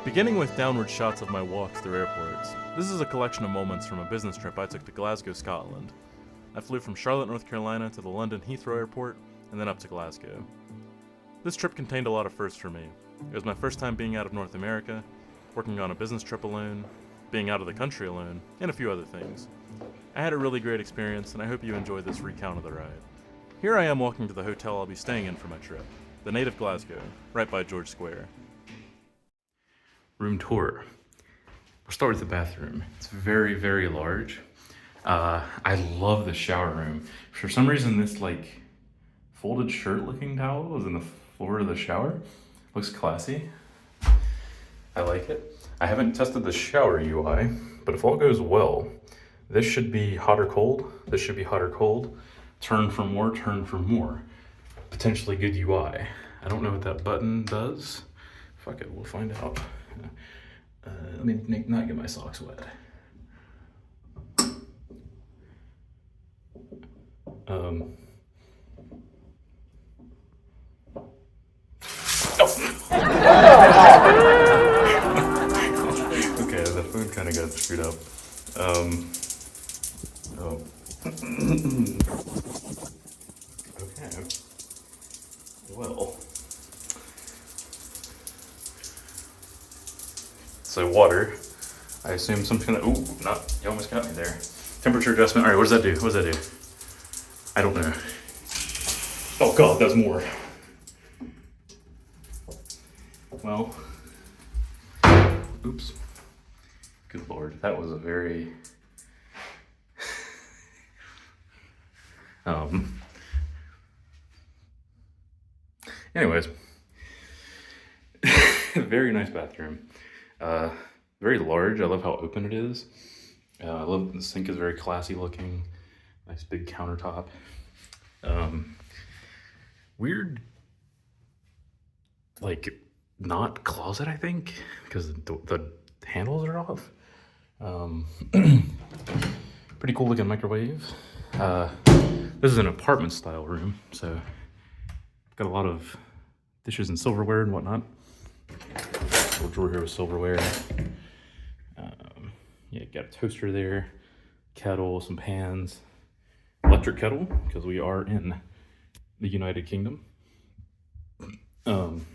Beginning with downward shots of my walks through airports, this is a collection of moments from a business trip I took to Glasgow, Scotland. I flew from Charlotte, North Carolina to the London Heathrow Airport, and then up to Glasgow. This trip contained a lot of firsts for me. It was my first time being out of North America, working on a business trip alone, being out of the country alone, and a few other things. I had a really great experience, and I hope you enjoy this recount of the ride. Here I am walking to the hotel I'll be staying in for my trip, the Native Glasgow, right by George Square. Room tour. We'll start with the bathroom. It's very, very large. I love the shower room. For some reason, this like folded shirt looking towel is in the floor of the shower. Looks classy. I like it. I haven't tested the shower UI, but if all goes well, this should be hot or cold. This should be hot or cold. Turn for more, turn for more. Potentially good UI. I don't know what that button does. Fuck it, we'll find out. Let me not get my socks wet. Oh. Okay, the phone kind of got screwed up. Oh. Okay. Well. So water, I assume some kind of, you almost got me there. Temperature adjustment, all right, what does that do? What does that do? I don't know. Oh God, that's more. Well, oops. Good Lord, that was a very, anyways, very nice bathroom. Very large. I love how open it is. I love the sink is very classy looking. Nice big countertop. Weird, like not closet, I think, because the handles are off. Pretty cool looking microwave. This is an apartment style room, so got a lot of dishes and silverware and whatnot. Little drawer here with silverware. Yeah, got a toaster there, kettle, some pans, electric kettle, because we are in the United Kingdom. Food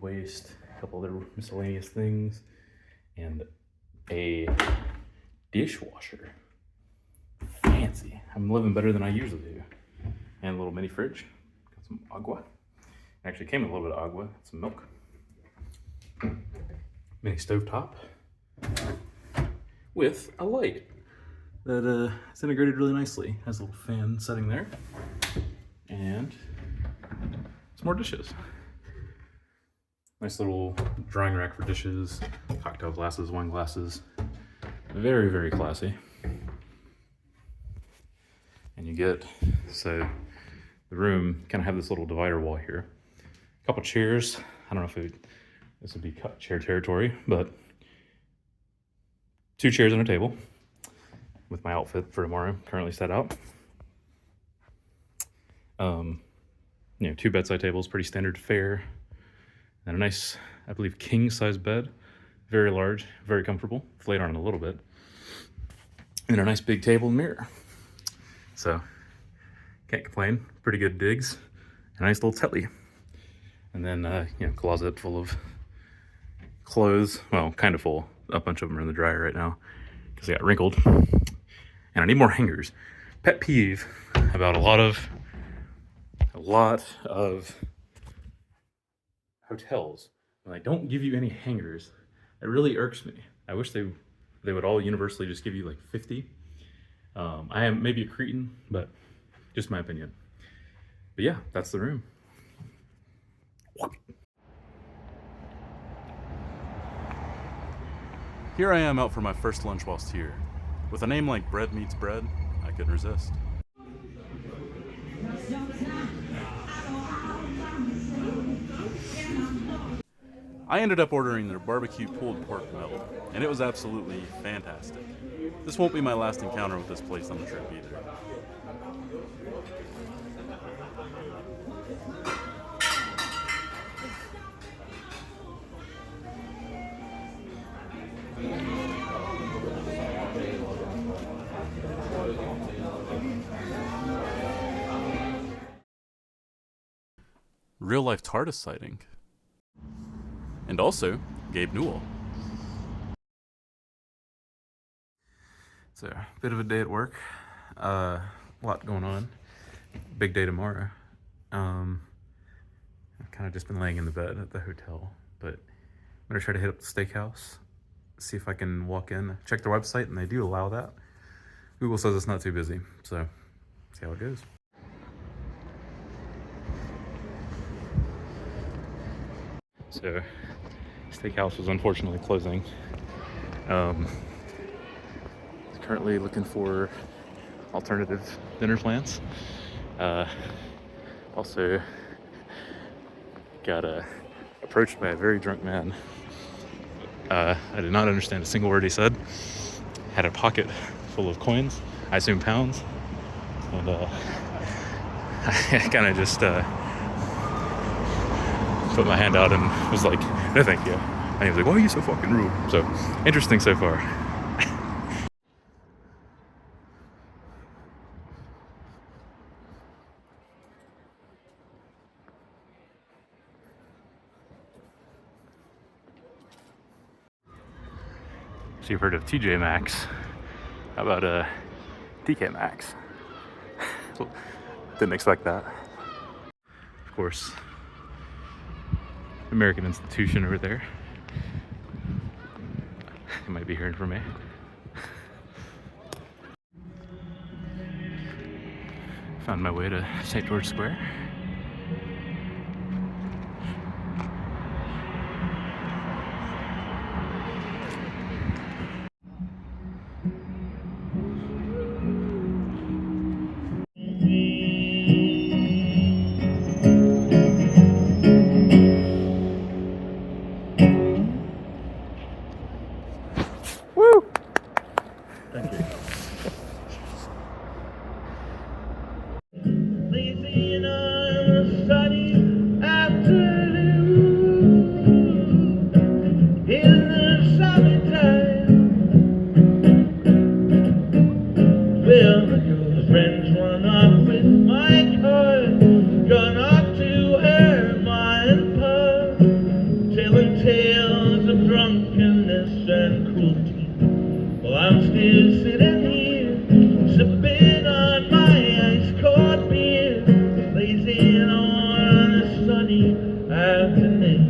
waste, a couple other miscellaneous things, and a dishwasher. Fancy. I'm living better than I usually do. And a little mini fridge. Got some agua. Actually came with a little bit of agua, some milk. Mini stovetop with a light that is integrated really nicely. Has a little fan setting there. And some more dishes. Nice little drying rack for dishes, cocktail glasses, wine glasses. Very, very classy. And you get, so the room kind of have this little divider wall here. A couple chairs. I don't know if this would be chair territory, but 2 chairs and a table with my outfit for tomorrow currently set out. 2 bedside tables, pretty standard fare. And a nice, I believe, king size bed. Very large, very comfortable. Flayed on it a little bit. And a nice big table and mirror. So, can't complain. Pretty good digs. A nice little telly. And then, closet full of clothes. Well, kind of full. A bunch of them are in the dryer right now because they got wrinkled. And I need more hangers. Pet peeve about a lot of hotels when they don't give you any hangers. It really irks me. I wish they would all universally just give you like 50. I am maybe a cretin, but just my opinion. But yeah, that's the room. Here I am out for my first lunch whilst here. With a name like Bread Meets Bread, I couldn't resist. I ended up ordering their barbecue pulled pork melt, and it was absolutely fantastic. This won't be my last encounter with this place on the trip either. real-life TARDIS sighting. And also, Gabe Newell. So, a bit of a day at work. A lot going on. Big day tomorrow. I've kind of just been laying in the bed at the hotel, but I'm gonna try to hit up the steakhouse, see if I can walk in, check their website, and they do allow that. Google says it's not too busy, so see how it goes. So, steakhouse was unfortunately closing. Currently looking for alternative dinner plans. Also got approached by a very drunk man. I did not understand a single word he said. Had a pocket full of coins, I assume pounds, and I kind of just put my hand out and was like, no thank you. And he was like, why are you so fucking rude? So, interesting so far. So you've heard of TJ Maxx. How about TK Maxx? Didn't expect that. Of course, American institution over there. You might be hearing from me. Found my way to St. George Square. Woo! Thank you. Lazy on a sunny afternoon in the summertime. Well, the girlfriends run off with my car, gone off to Hermione Park, telling tales of drunkenness and cruelty. Well, I'm still sitting here, sipping on my ice-cold beer, lazy on a sunny afternoon.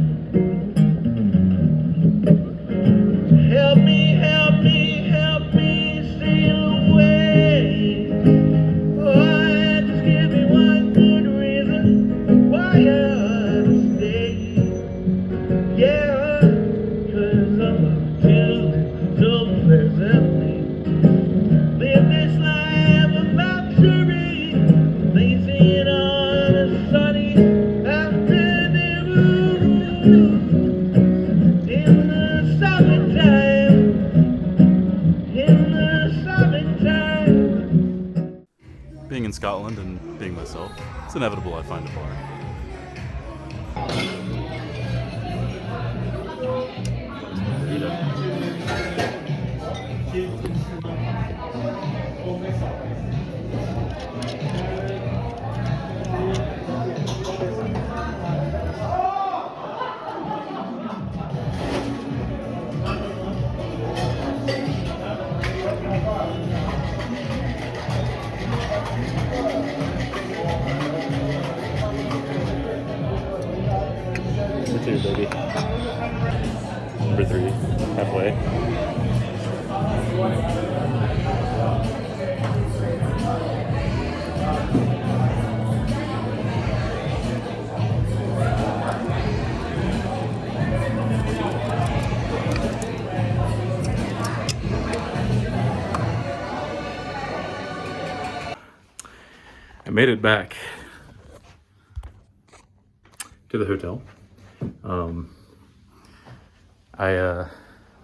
Help me, help me, help me sail away. Oh, just give me one good reason why I ought to stay. Yeah, 'cause I love to live so pleasantly. Live this life of luxury, lazy on a sunny afternoon in the summertime. In the summertime. Being in Scotland and being myself, it's inevitable I find a bar. Number 2, baby. Number 3, halfway. I made it back to the hotel. I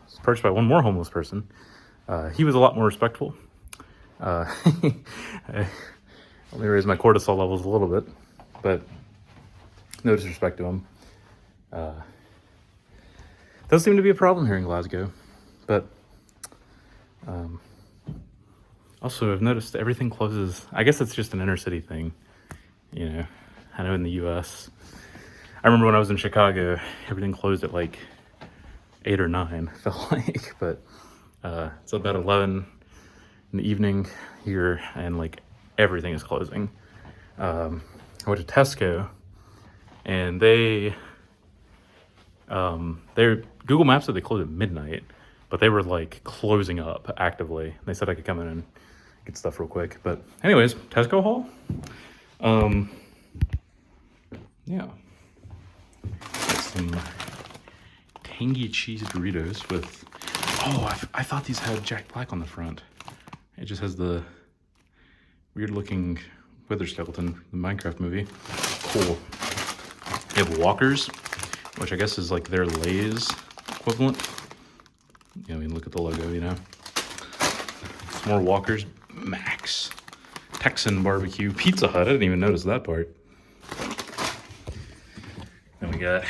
was approached by one more homeless person. He was a lot more respectful. I only raised my cortisol levels a little bit, but no disrespect to him. Does seem to be a problem here in Glasgow, but also I've noticed everything closes. I guess it's just an inner city thing, you know. I know in the US I remember when I was in Chicago, everything closed at like 8 or 9, felt like, but it's about 11 in the evening here, and like everything is closing. I went to Tesco, and their Google Maps said they closed at midnight, but they were like closing up actively. They said I could come in and get stuff real quick. But anyways, Tesco haul. Yeah. Got some tangy cheese Doritos with, I thought these had Jack Black on the front. It just has the weird looking wither skeleton, the Minecraft movie. Cool. They have Walkers, which I guess is like their Lay's equivalent. Yeah, I mean, look at the logo, you know. Some more Walkers. Max. Texan barbecue. Pizza Hut. I didn't even notice that part. Then we got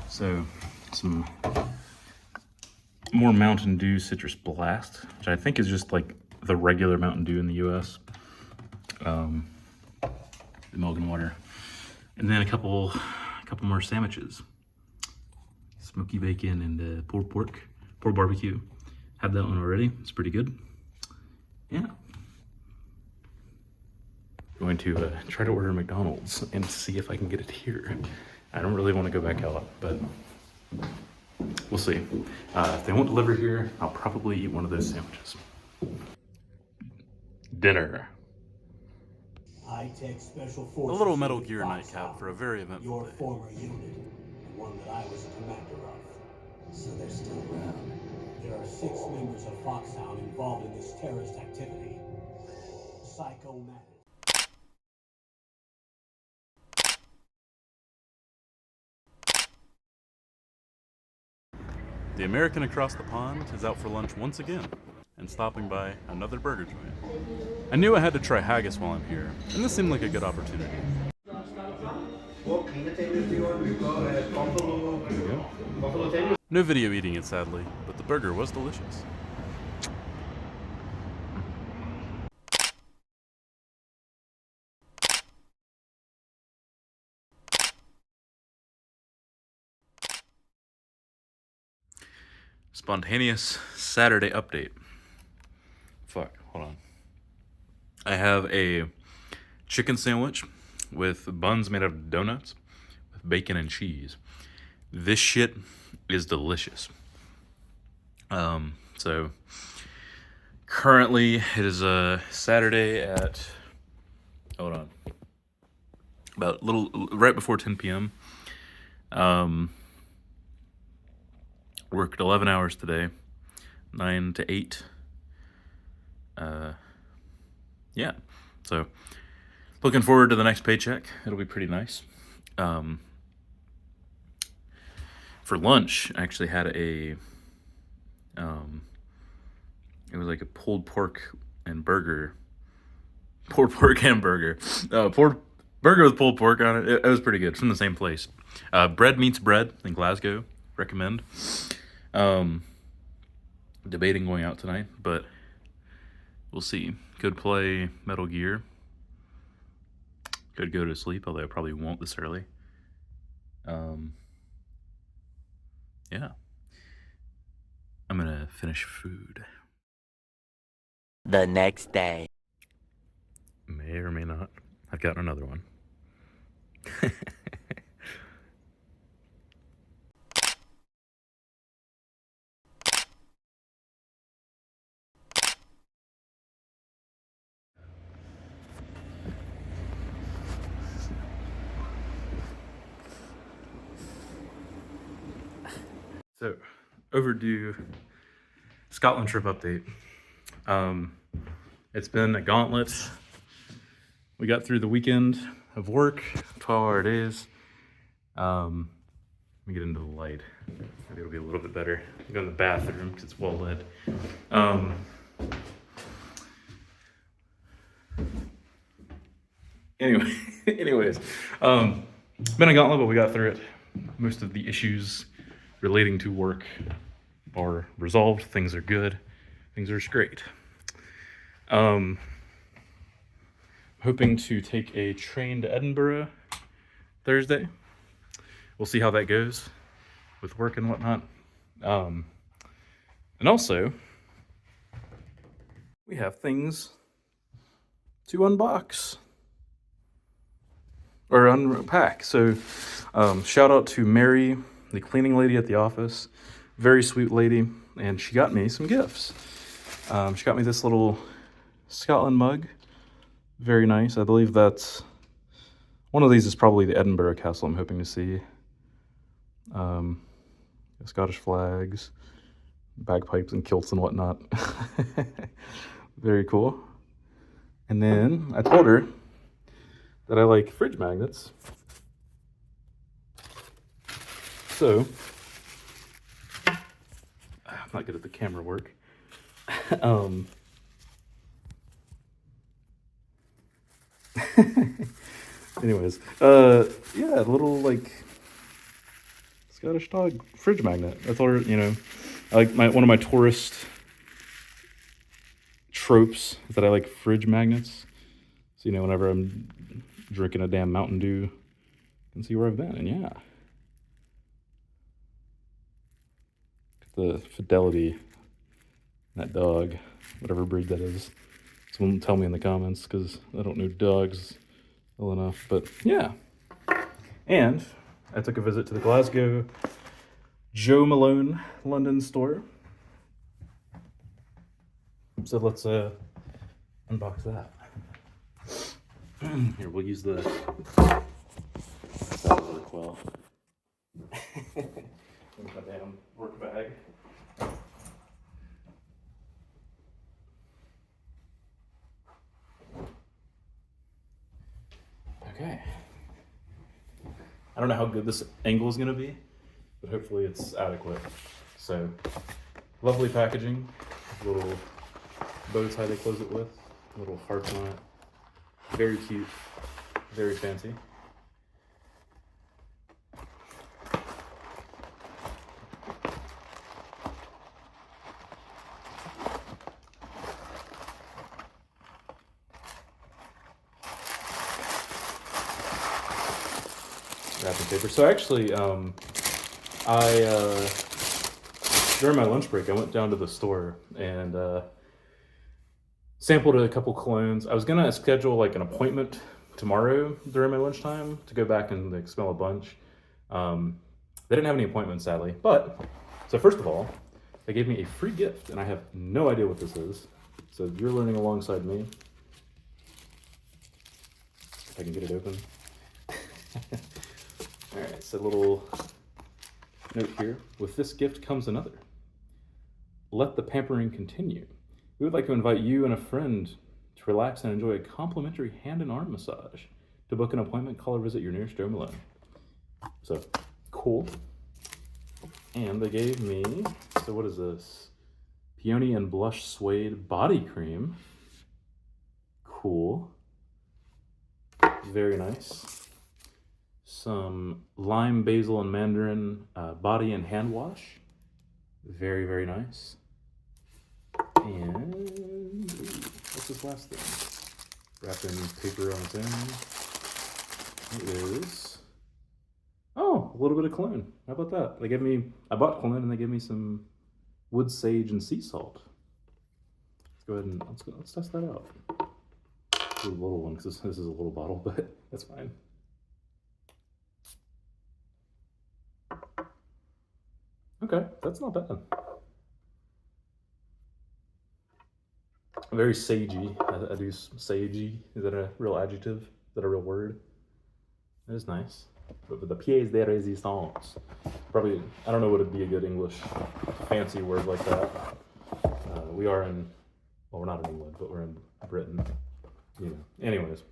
some more Mountain Dew Citrus Blast, which I think is just like the regular Mountain Dew in the US. The milk and water. And then a couple more sandwiches. Smoky bacon and pulled pork barbecue. Had that one already. It's pretty good. Yeah. Going to try to order McDonald's and see if I can get it here. I don't really want to go back out, but we'll see. If they won't deliver here, I'll probably eat one of those sandwiches. Dinner. High-tech special A forces. little Metal unit Gear Foxhound, nightcap for a very eventful your day. former unit, and one that I was a commander of. So they're still around. There are 6 members of Foxhound involved in this terrorist activity. Psycho Matters. The American across the pond is out for lunch once again and stopping by another burger joint. I knew I had to try haggis while I'm here, and this seemed like a good opportunity. No video eating it, sadly, but the burger was delicious. Spontaneous Saturday update. Fuck, hold on. I have a chicken sandwich with buns made out of donuts with bacon and cheese. This shit is delicious. So currently it is a Saturday at, hold on, about right before 10 p.m. Worked 11 hours today, 9 to 8. Yeah, so looking forward to the next paycheck. It'll be pretty nice. For lunch, I actually had it was like a pulled pork and burger. Pulled pork and burger. Burger with pulled pork on it. It was pretty good. From the same place. Bread Meets Bread in Glasgow. Recommend. Debating going out tonight, but we'll see. Could play Metal Gear. Could go to sleep, although I probably won't this early. Yeah. I'm gonna finish food. The next day. May or may not. I've got another one. So, overdue Scotland trip update. It's been a gauntlet. We got through the weekend of work, 12-hour days. Let me get into the light. Maybe it'll be a little bit better. I'll go in the bathroom because it's well lit. Anyways, been a gauntlet, but we got through it. Most of the issues relating to work are resolved. Things are good. Things are just great. Hoping to take a train to Edinburgh Thursday. we'll see how that goes with work and whatnot. And also, we have things to unbox or unpack. So shout out to Mary, the cleaning lady at the office. Very sweet lady, and she got me some gifts. She got me this little Scotland mug. Very nice. I believe that's one of these is probably the Edinburgh Castle I'm hoping to see. Scottish flags, bagpipes and kilts and whatnot. Very cool. And then I told her that I like fridge magnets. So, I'm not good at the camera work. Anyways, yeah, a little like Scottish dog fridge magnet. I told her, you know, I like one of my tourist tropes is that I like fridge magnets. So, you know, whenever I'm drinking a damn Mountain Dew, you can see where I've been. And yeah, the fidelity in that dog, whatever breed that is. Someone tell me in the comments because I don't know dogs well enough. But yeah, and I took a visit to the Glasgow Joe Malone London store. So let's unbox that. Here, we'll use the quill. My damn work bag. Okay. I don't know how good this angle is going to be, but hopefully it's adequate. So, lovely packaging. Little bow tie they close it with. Little hearts on it. Very cute. Very fancy. Wrapping paper. So actually, during my lunch break, I went down to the store and sampled a couple colognes. I was gonna schedule like an appointment tomorrow during my lunchtime to go back and like smell a bunch. They didn't have any appointments, sadly. But so first of all, they gave me a free gift, and I have no idea what this is. So you're learning alongside me. If I can get it open. All right, so a little note here. With this gift comes another. Let the pampering continue. We would like to invite you and a friend to relax and enjoy a complimentary hand and arm massage. To book an appointment, call or visit your nearest Joe Malone. So, cool. And they gave me, so what is this? Peony and Blush Suede Body Cream. Cool. Very nice. Some lime, basil, and mandarin body and hand wash. Very, very nice. And what's this last thing? Wrapped in paper on its own. It is, oh, a little bit of cologne. How about that? They gave me, I bought cologne and they gave me some wood sage and sea salt. Let's go ahead and let's test that out. It's a little one because this is a little bottle, but that's fine. Okay, that's not bad. Very sagey. I do sagey. Is that a real adjective? Is that a real word? That is nice. But the pièce de résistance. Probably, I don't know what would be a good English fancy word like that. We are in, well, we're not in England, but we're in Britain. You know. Anyways.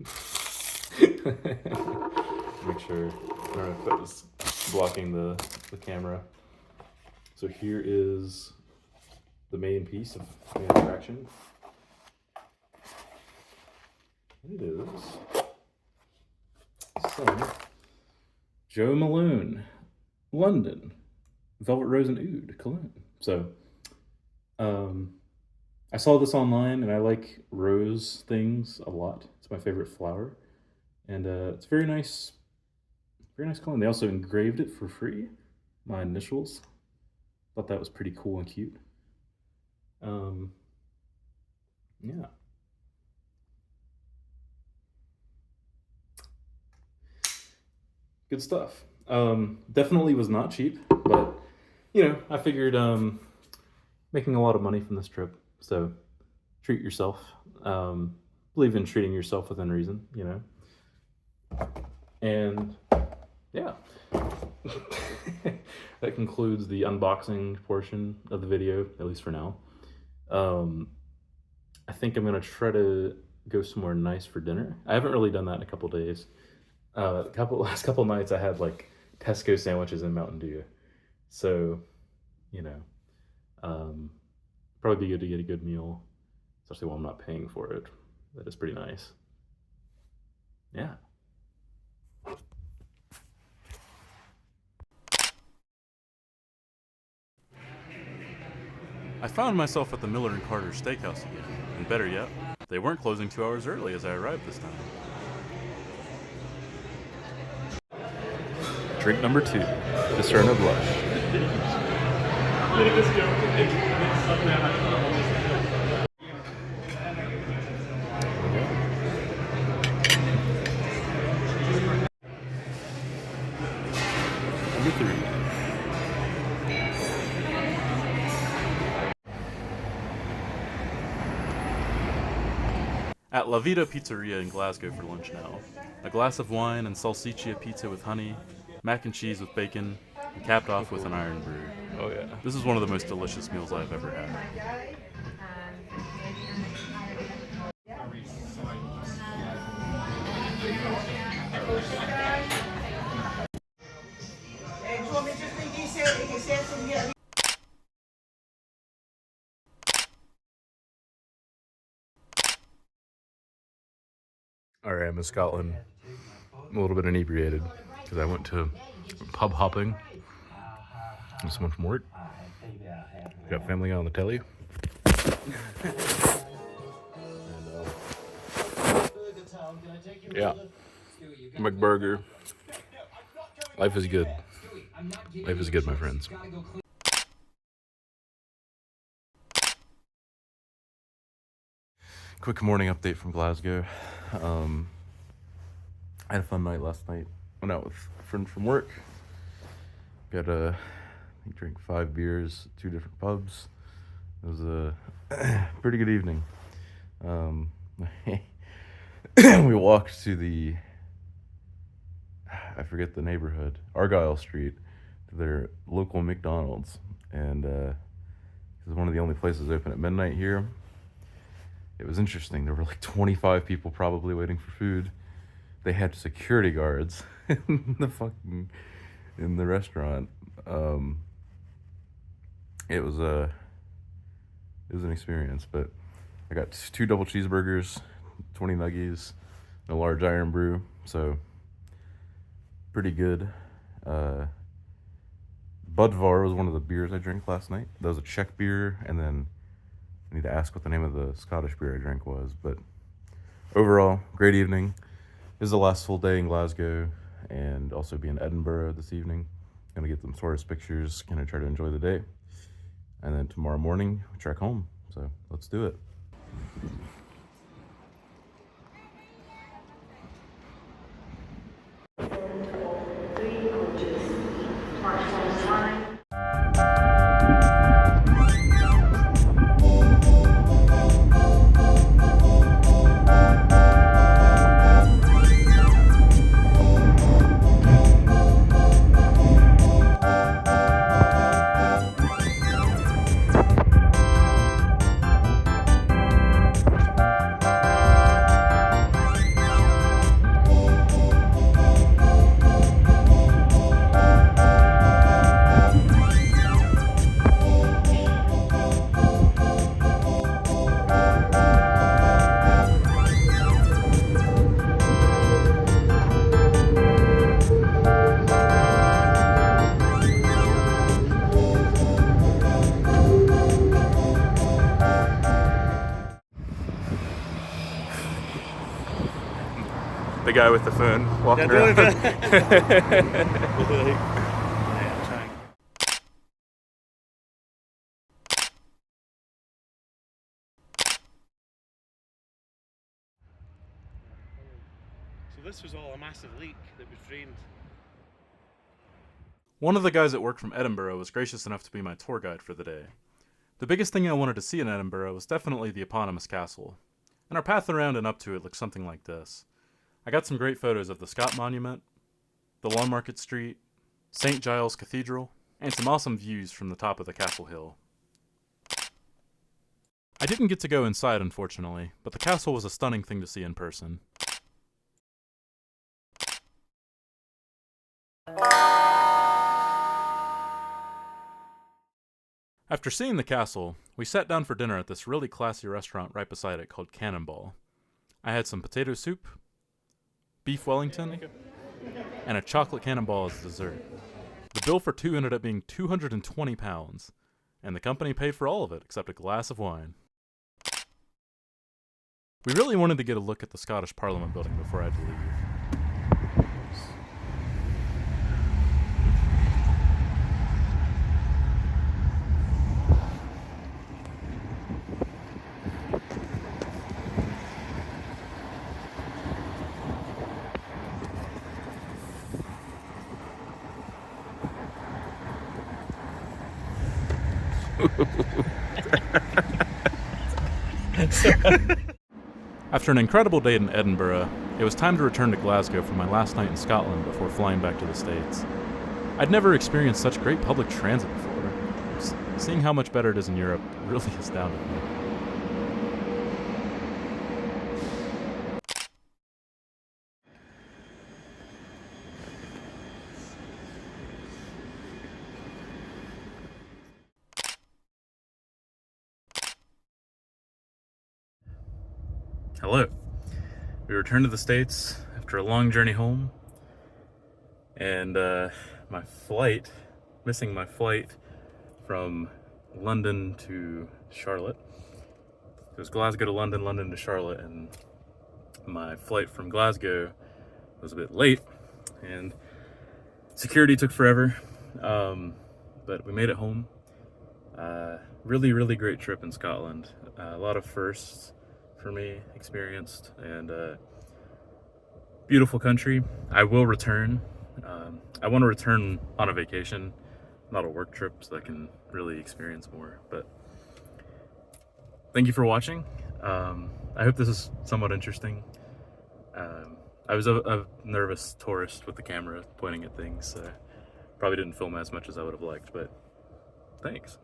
Make sure, I don't know if that was blocking the camera. So here is the main piece of the attraction. It is some Joe Malone, London, Velvet Rose and Oud cologne. So, I saw this online and I like rose things a lot. It's my favorite flower. And it's very nice Very nice coin. They also engraved it for free. My initials. Thought that was pretty cool and cute. Yeah. Good stuff. Definitely was not cheap, but you know, I figured making a lot of money from this trip, so treat yourself. Believe in treating yourself within reason, you know. And yeah. That concludes the unboxing portion of the video, at least for now. I think I'm gonna try to go somewhere nice for dinner. I haven't really done that in a couple days. Last couple nights I had like Tesco sandwiches and Mountain Dew. So, you know, probably be good to get a good meal, especially while I'm not paying for it. That is pretty nice. Yeah. I found myself at the Miller and Carter Steakhouse again, and better yet, they weren't closing 2 hours early as I arrived this time. Drink number 2, Discern of Blush. Number 3. At La Vida Pizzeria in Glasgow for lunch now. A glass of wine and salsiccia pizza with honey, mac and cheese with bacon, and capped off with an iron brew. Oh yeah. This is one of the most delicious meals I've ever had. Alright, I'm in Scotland. I'm a little bit inebriated because I went to pub hopping with someone from work. Got Family Guy on the telly. Yeah, McBurger. Life is good. Life is good, my friends. Quick morning update from Glasgow. I had a fun night last night. Went out with a friend from work. Got he drank 5 beers, 2 different pubs. It was a pretty good evening. We walked to the, I forget the neighborhood, Argyle Street, to their local McDonald's, and this is one of the only places open at midnight here. It was interesting. There were like 25 people probably waiting for food. They had security guards in the restaurant. It was an experience, but I got 2 double cheeseburgers, 20 nuggies, and a large iron brew, so pretty good. Budvar was one of the beers I drank last night. That was a Czech beer, and then I need to ask what the name of the Scottish beer I drank was, but overall, great evening. This is the last full day in Glasgow, and also be in Edinburgh this evening. Gonna get some tourist pictures, gonna try to enjoy the day. And then tomorrow morning, we trek home. So let's do it. The guy with the phone walking Yeah, around. So this was all a massive leak that was drained. One of the guys at work from Edinburgh was gracious enough to be my tour guide for the day. The biggest thing I wanted to see in Edinburgh was definitely the eponymous castle, and our path around and up to it looked something like this. I got some great photos of the Scott Monument, the Lawnmarket Street, St. Giles Cathedral, and some awesome views from the top of the castle hill. I didn't get to go inside, unfortunately, but the castle was a stunning thing to see in person. After seeing the castle, we sat down for dinner at this really classy restaurant right beside it called Cannonball. I had some potato soup, beef Wellington, and a chocolate cannonball as dessert. The bill for two ended up being £220, and the company paid for all of it except a glass of wine. We really wanted to get a look at the Scottish Parliament building before I had to leave. After an incredible day in Edinburgh, it was time to return to Glasgow for my last night in Scotland before flying back to the States. I'd never experienced such great public transit before. Seeing how much better it is in Europe really astounded me. Hello. We returned to the States after a long journey home, and missing my flight from London to Charlotte. It was Glasgow to London, London to Charlotte, and my flight from Glasgow was a bit late, and security took forever, but we made it home. Really, really great trip in Scotland. A lot of firsts for me experienced, and beautiful country. I will return. I want to return on a vacation, not a work trip, so I can really experience more. But thank you for watching. I hope this is somewhat interesting. I was a nervous tourist with the camera pointing at things, so probably didn't film as much as I would have liked, but thanks.